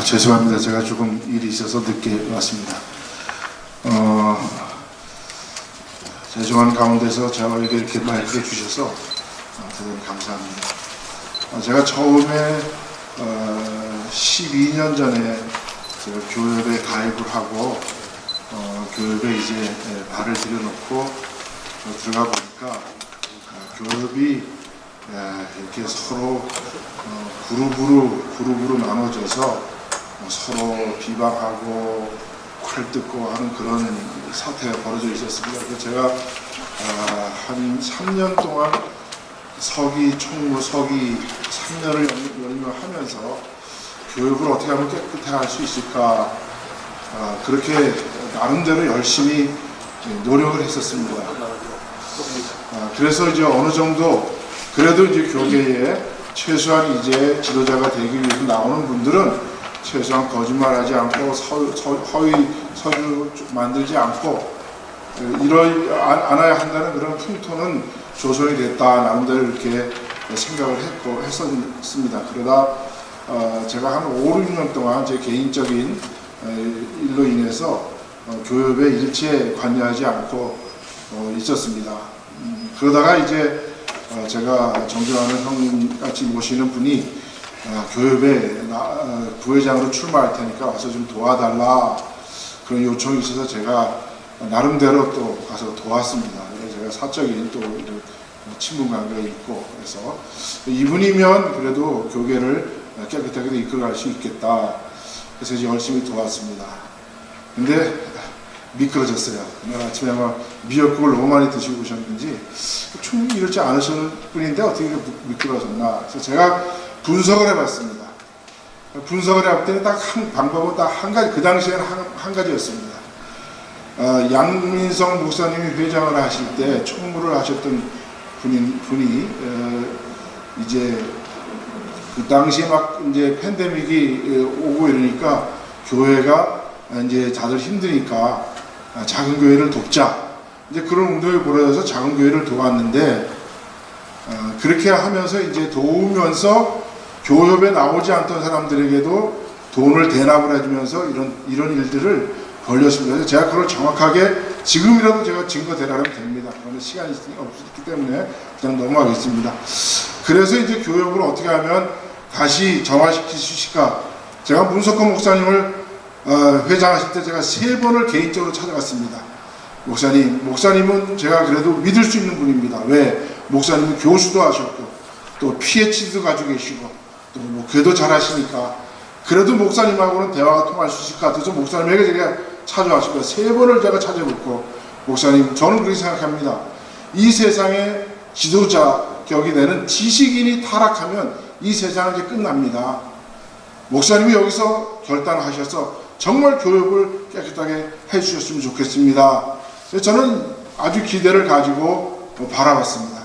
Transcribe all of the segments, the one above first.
죄송합니다. 제가 조금 일이 있어서 늦게 왔습니다. 죄송한 가운데서 저에게 이렇게 말해 주셔서 대단히 감사합니다. 제가 처음에 12년 전에 제가 교협에 가입을 하고 교협에 이제 발을 들여놓고 들어가 보니까 교협이 이렇게 서로 그룹으로 나눠져서 서로 비방하고 칼 뜯고 하는 그런 사태가 벌어져 있었습니다. 그래서 제가 한 3년 동안 총무 서기 3년을 연임하면서 교육을 어떻게 하면 깨끗하게 할 수 있을까 그렇게 나름대로 열심히 노력을 했었습니다. 그래서 이제 어느 정도 그래도 이제 교계에 최소한 이제 지도자가 되기 위해서 나오는 분들은 최소한 거짓말하지 않고 허위 서류 만들지 않고 않아야 한다는 그런 풍토는 조성이 됐다 나름대로 이렇게 생각을 했었습니다. 그러다 제가 한 5, 6년 동안 제 개인적인 일로 인해서 교협에 일체에 관여하지 않고 있었습니다. 그러다가 이제 제가 정정하는 형님 같이 모시는 분이 교협에 부회장으로 출마할 테니까 와서 좀 도와달라 그런 요청이 있어서 제가 나름대로 또 가서 도왔습니다. 그래서 제가 사적인 또 친분 관계가 있고 그래서 이분이면 그래도 교계를 깨끗하게 이끌어갈 수 있겠다. 그래서 이제 열심히 도왔습니다. 근데 미끄러졌어요. 그날 아침에 아마 미역국을 너무 많이 드시고 오셨는지 충분히 이렇지 않으셨는 분인데 어떻게 미끄러졌나. 그래서 제가 분석을 해봤습니다. 분석을 해봤더니 딱 한 방법은 딱 한 가지, 그 당시에는 한 가지였습니다. 양민성 목사님이 회장을 하실 때 총무를 하셨던 분이 이제 그 당시에 막 이제 팬데믹이 오고 이러니까 교회가 이제 다들 힘드니까 작은 교회를 돕자. 이제 그런 운동이 벌어져서 작은 교회를 도왔는데 그렇게 하면서 이제 도우면서 교협에 나오지 않던 사람들에게도 돈을 대납을 해주면서 이런 일들을 벌렸습니다. 그래서 제가 그걸 정확하게 지금이라도 제가 증거 대라하면 됩니다. 그런데 시간이 없기 때문에 그냥 넘어가겠습니다. 그래서 이제 교협을 어떻게 하면 다시 정화시킬 수 있을까? 제가 문석호 목사님을 회장하실 때 제가 3번을 개인적으로 찾아갔습니다. 목사님은 제가 그래도 믿을 수 있는 분입니다. 왜? 목사님은 교수도 하셨고 또 PhD도 가지고 계시고 또 뭐 궤도 잘 하시니까 그래도 목사님하고는 대화가 통할 수 있을까? 그래서 목사님에게 제가 찾아왔습니다. 3번을 제가 찾아뵙고 목사님 저는 그렇게 생각합니다. 이 세상에 지도자격이 되는 지식인이 타락하면 이 세상은 이제 끝납니다. 목사님이 여기서 결단하셔서 정말 교육을 깨끗하게 해주셨으면 좋겠습니다. 저는 아주 기대를 가지고 바라봤습니다.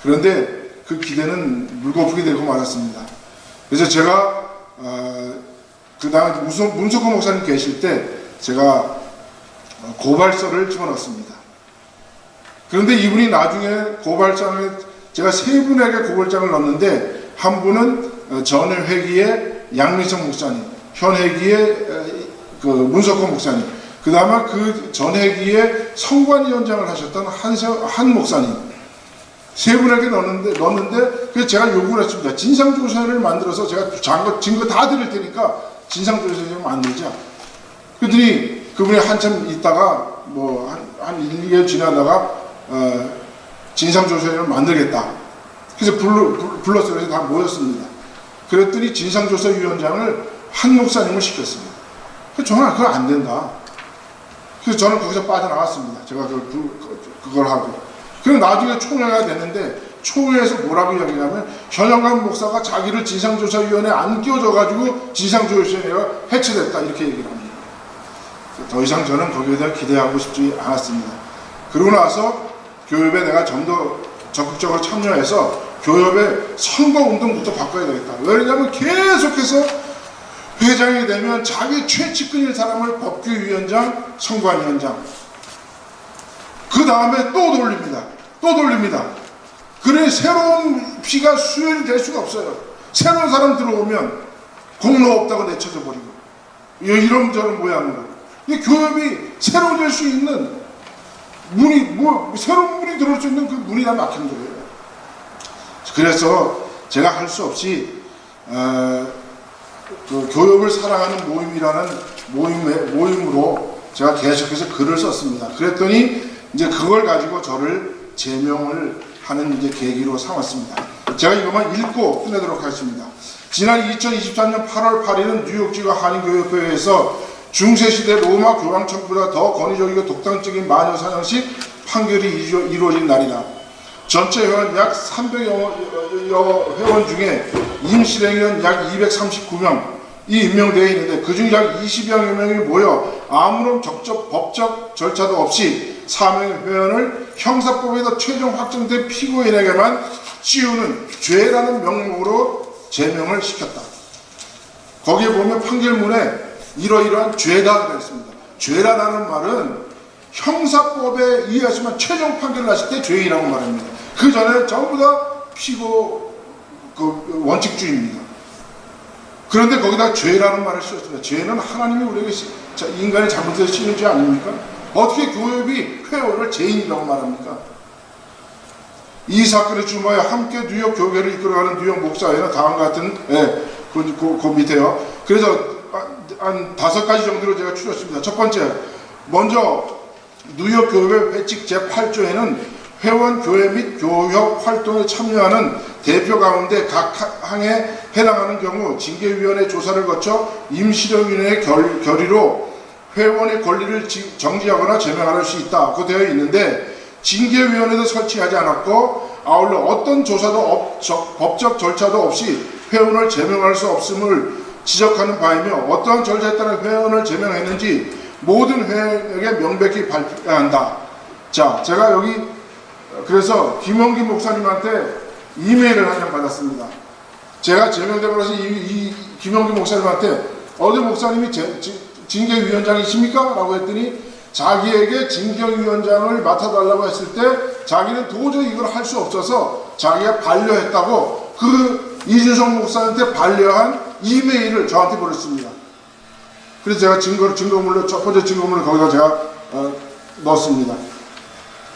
그런데 그 기대는 물거품이 되고 말았습니다. 그래서 제가 그 다음에 문석호 목사님 계실 때 제가 고발서를 집어넣었습니다. 그런데 이분이 나중에 고발장을 제가 3분에게 고발장을 넣었는데 한 분은 전 회기의 양민성 목사님, 현 회기의 그 문석호 목사님, 그 다음에 그 전 회기에 성관위원장을 하셨던 한 목사님 3분에게 넣었는데 그래서 제가 요구를 했습니다. 진상조사를 만들어서 제가 증거 다 드릴 테니까 진상조사를 좀 만들자. 그랬더니 그분이 한참 있다가 뭐 한 1, 2개월 지나다가 진상조사를 만들겠다. 그래서 불렀어요. 그래서 다 모였습니다. 그랬더니 진상조사위원장을 한 목사님을 시켰습니다. 그래서 저는 그건 안 된다. 그래서 저는 거기서 빠져나갔습니다. 제가 그걸 하고. 그리고 나중에 총회가 됐는데 총회에서 뭐라고 이야기하냐면 현영관 목사가 자기를 진상조사위원회에 안 끼워줘가지고 진상조사위원회가 해체됐다 이렇게 얘기를 합니다. 더 이상 저는 거기에 대해 기대하고 싶지 않았습니다. 그러고 나서 교협에 내가 좀 더 적극적으로 참여해서 교협의 선거운동부터 바꿔야 되겠다. 왜냐하면 계속해서 회장이 되면 자기 최측근인 사람을 법규위원장, 선관위원장 그 다음에 또 돌립니다. 그래 새로운 피가 수혈이 될 수가 없어요. 새로운 사람 들어오면 공로 없다고 내쳐져 버리고 이런저런 모양으로 이 교협이 새로워질 수 있는 문이 새로운 문이 들어올 수 있는 그 문이 다 막힌 거예요. 그래서 제가 할 수 없이 그 교협을 사랑하는 모임이라는 모임으로 제가 계속해서 글을 썼습니다. 그랬더니 이제 그걸 가지고 저를 제명을 하는 이제 계기로 삼았습니다. 제가 이것만 읽고 끝내도록 하겠습니다. 지난 2023년 8월 8일은 뉴욕지구 한인교협회에서 중세시대 로마 교황청보다 더 권위적이고 독단적인 마녀 사냥식 판결이 이루어진 날이다. 전체 회원 약 300여 회원 중에 임실행위원 약 239명이 임명되어 있는데 그중 약 20여 명이 모여 아무런 법적 절차도 없이 사명 회원을 형사법에서 최종 확정된 피고인에게만 씌우는 죄라는 명목으로 제명을 시켰다. 거기에 보면 판결문에 이러이러한 죄다 되어 있습니다. 죄라는 말은 형사법에 의하시면 최종 판결을 하실 때 죄인이라고 말합니다. 그 전에 전부 다 피고 원칙주의입니다. 그런데 거기다 죄라는 말을 쓰였습니다. 죄는 하나님이 우리에게 인간의 잘못에서 씌우는 죄 아닙니까? 어떻게 교협이 회원을 죄인이라고 말합니까? 이 사건을 주모하여 함께 뉴욕 교회를 이끌어가는 뉴욕 목사회는 다음과 같은 그 밑에요. 그래서 한 5가지 정도로 제가 추렸습니다. 첫 번째, 먼저 뉴욕 교회 회칙 제8조에는 회원 교회 및 교협 활동에 참여하는 대표 가운데 각 항에 해당하는 경우 징계위원회 조사를 거쳐 임시령위원회 결의로 회원의 권리를 정지하거나 제명할 수 있다고 되어 있는데 징계위원회도 설치하지 않았고 아울러 어떤 조사도 법적 절차도 없이 회원을 제명할 수 없음을 지적하는 바이며 어떠한 절차에 따라 회원을 제명했는지 모든 회원에게 명백히 밝혀야 한다. 자, 제가 여기 그래서 김원기 목사님한테 이메일을 한 장 받았습니다. 제가 제명되고 나서 이 김원기 목사님한테 어디 목사님이 징계위원장이십니까? 라고 했더니 자기에게 징계위원장을 맡아달라고 했을 때 자기는 도저히 이걸 할 수 없어서 자기가 반려했다고 그 이준성 목사한테 반려한 이메일을 저한테 보냈습니다. 그래서 제가 증거물로 첫 번째 증거물을 거기다 제가 넣었습니다.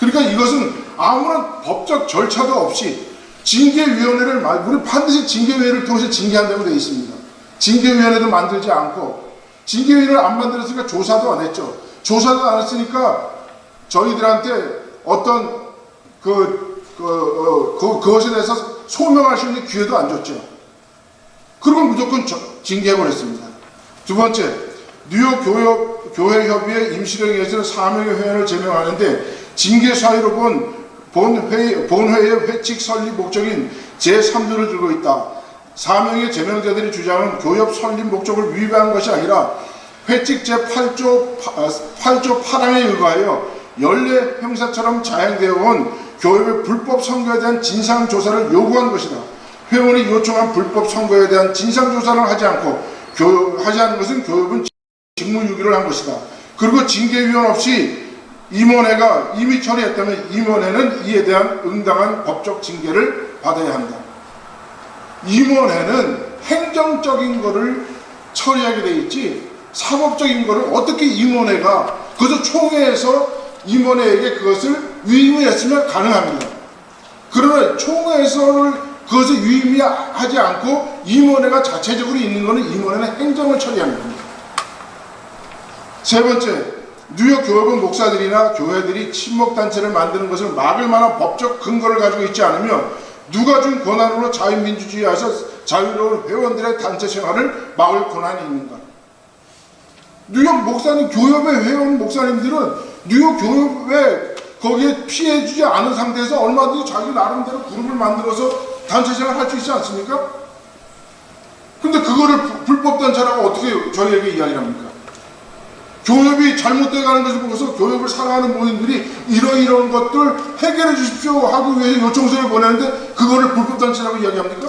그러니까 이것은 아무런 법적 절차도 없이 징계위원회를 우리 반드시 징계위원회를 통해서 징계한다고 되어 있습니다. 징계위원회도 만들지 않고 징계위원회를 안 만들었으니까 조사도 안 했죠. 조사도 안 했으니까 저희들한테 어떤 그것에 대해서 소명할 수 있는 기회도 안 줬죠. 그리고 무조건 징계해버렸습니다. 두 번째, 뉴욕 교회협의회 임시령에서는 사명의 회원을 제명하는데 징계 사유로 본회의 회칙 설립 목적인 제3조를 들고 있다. 사명의 제명자들의 주장은 교협 설립 목적을 위배한 것이 아니라 회칙 제8조 8항에 의거하여 연례 형사처럼 자행되어 온 교협의 불법 선거에 대한 진상조사를 요구한 것이다. 회원이 요청한 불법 선거에 대한 진상조사를 하지 않는 것은 교협은 직무유기를 한 것이다. 그리고 징계위원 없이 임원회가 이미 처리했다면 임원회는 이에 대한 응당한 법적 징계를 받아야 한다. 임원회는 행정적인 것을 처리하게 돼 있지 사법적인 것을 어떻게 임원회가 그래서 총회에서 임원회에게 그것을 위임했으면 가능합니다. 그러나 총회에서는 그것을 위임하지 않고 임원회가 자체적으로 있는 것은 임원회는 행정을 처리하는 겁니다. 세 번째, 뉴욕 교협은 목사들이나 교회들이 친목단체를 만드는 것을 막을 만한 법적 근거를 가지고 있지 않으며 누가 준 권한으로 자유민주주의에서 자유로운 회원들의 단체 생활을 막을 권한이 있는가? 뉴욕 목사님, 교협의 회원 목사님들은 뉴욕 교협에 거기에 피해주지 않은 상태에서 얼마든지 자기 나름대로 그룹을 만들어서 단체 생활을 할 수 있지 않습니까? 근데 그거를 불법단체라고 어떻게 저희에게 이야기를 합니까? 교협이 잘못되어 가는 것을 보고서 교협을 사랑하는 모임들이 이러이러한 것들 해결해 주십시오 하고 위해서 요청서를 보내는데 그거를 불법단체라고 이야기합니까?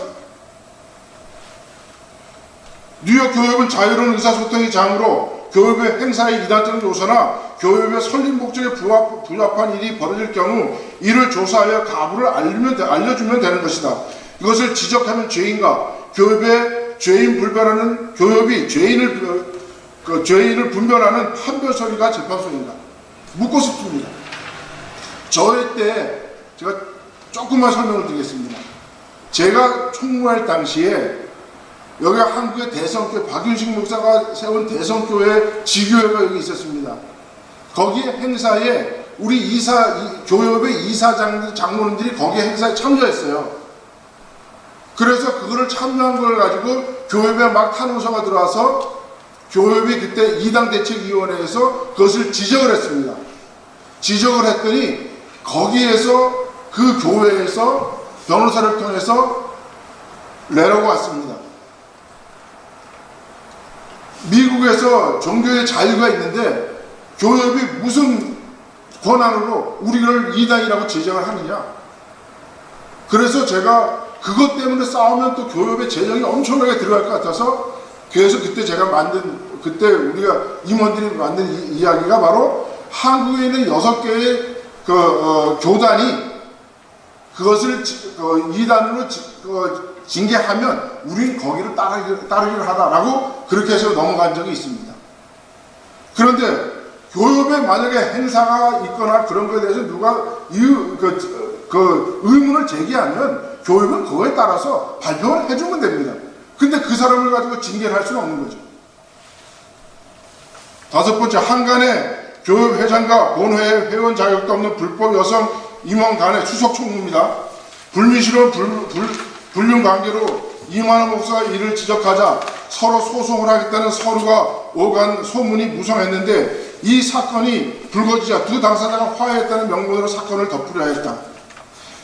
뉴욕 교협은 자유로운 의사소통의 장으로 교협의 행사의 이단적인 요소나 교협의 설립 목적에 부합한 일이 벌어질 경우 이를 조사하여 가부를 알려주면 되는 것이다. 이것을 지적하면 죄인가 교협의 죄인 불변하는 교협이 죄인을 분별하는 판별서리가 재판소인가 묻고 싶습니다. 저의 때 제가 조금만 설명을 드리겠습니다. 제가 총무할 당시에 여기 한국의 대성교회 박윤식 목사가 세운 대성교회 지교회가 여기 있었습니다. 거기 행사에 우리 교협의 이사장 장로님들이 거기 행사에 참여했어요. 그래서 그거를 참여한 걸 가지고 교협에 막 탄원서가 들어와서 교협이 그때 이당대책위원회에서 그것을 지적을 했습니다. 지적을 했더니 거기에서 그 교회에서 변호사를 통해서 내려고 왔습니다. 미국에서 종교의 자유가 있는데 교협이 무슨 권한으로 우리를 이당이라고 지적을 하느냐. 그래서 제가 그것 때문에 싸우면 또 교협의 재정이 엄청나게 들어갈 것 같아서 그래서 그때 그때 우리가 임원들이 만든 이야기가 바로 한국에 있는 6개의 교단이 그것을 이단으로 징계하면 우린 거기를 따르기를 하다라고 그렇게 해서 넘어간 적이 있습니다. 그런데 교협에 만약에 행사가 있거나 그런 것에 대해서 누가 의문을 제기하면 교협은 그거에 따라서 발표를 해주면 됩니다. 근데 그 사람을 가지고 징계를 할 수는 없는 거죠. 5번째, 한간에 교협 회장과 본회의 회원 자격도 없는 불법 여성 임원 간의 수석 총무입니다. 불미스러운 불륜 관계로 이만호 목사가 이를 지적하자 서로 소송을 하겠다는 서류가 오간 소문이 무성했는데 이 사건이 불거지자 두 당사자가 화해했다는 명분으로 사건을 덮으려 했다.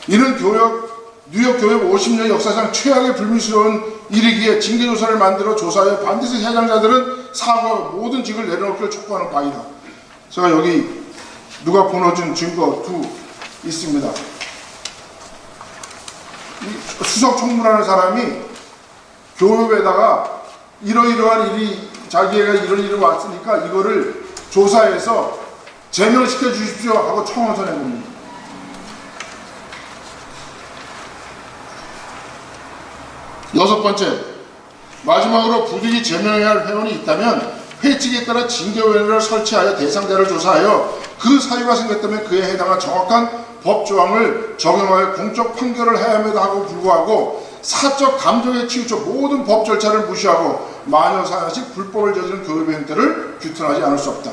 이는 뉴욕 교협 50년 역사상 최악의 불미스러운 일이기에 징계조사를 만들어 조사하여 반드시 해당자들은 사과와 모든 직을 내려놓기를 촉구하는 바이다. 제가 여기 누가 보내준 증거 2 있습니다. 이 수석 총무라는 사람이 교협에다가 이러이러한 일이 자기가 이런 일이 왔으니까 이거를 조사해서 제명시켜 주십시오 하고 청원서 낸 겁니다. 여섯 번째, 마지막으로 부득이 제명해야 할 회원이 있다면 회칙에 따라 징계위원회를 설치하여 대상자를 조사하여 그 사유가 생겼다면 그에 해당한 정확한 법조항을 적용하여 공적 판결을 해야 함에도 하고 불구하고 사적 감정에 치우쳐 모든 법 절차를 무시하고 마녀사냥식 불법을 저지른 교협의 행태를 규탄하지 않을 수 없다.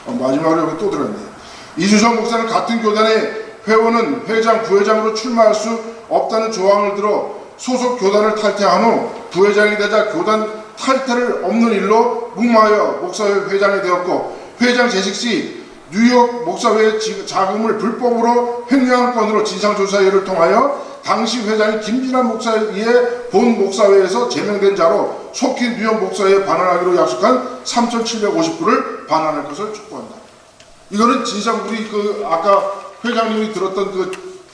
마지막으로 여기 또 들었네요. 이주성 목사는 같은 교단의 회원은 회장, 부회장으로 출마할 수 없다는 조항을 들어 소속 교단을 탈퇴한 후 부회장이 되자 교단 탈퇴를 없는 일로 무마하여 목사회 회장이 되었고 회장 재직 시 뉴욕 목사회의 자금을 불법으로 횡령한 건으로 진상조사회를 통하여 당시 회장이 김진환 목사에 의해 본 목사회에서 제명된 자로 속히 뉴욕 목사회에 반환하기로 약속한 3,750불을 반환할 것을 촉구한다. 이거는 우리 아까 회장님이 들었던 그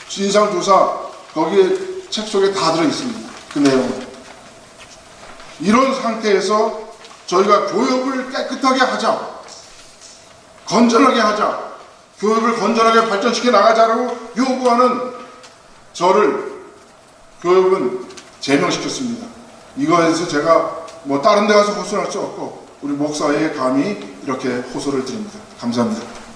진상조사 거기에 책 속에 다 들어있습니다. 그 내용은. 이런 상태에서 저희가 교협을 깨끗하게 하자, 건전하게 하자, 교협을 건전하게 발전시켜 나가자라고 요구하는 저를 교협은 제명시켰습니다. 이거에서 제가 다른 데 가서 호소할 수 없고 우리 목사회에 감히 이렇게 호소를 드립니다. 감사합니다.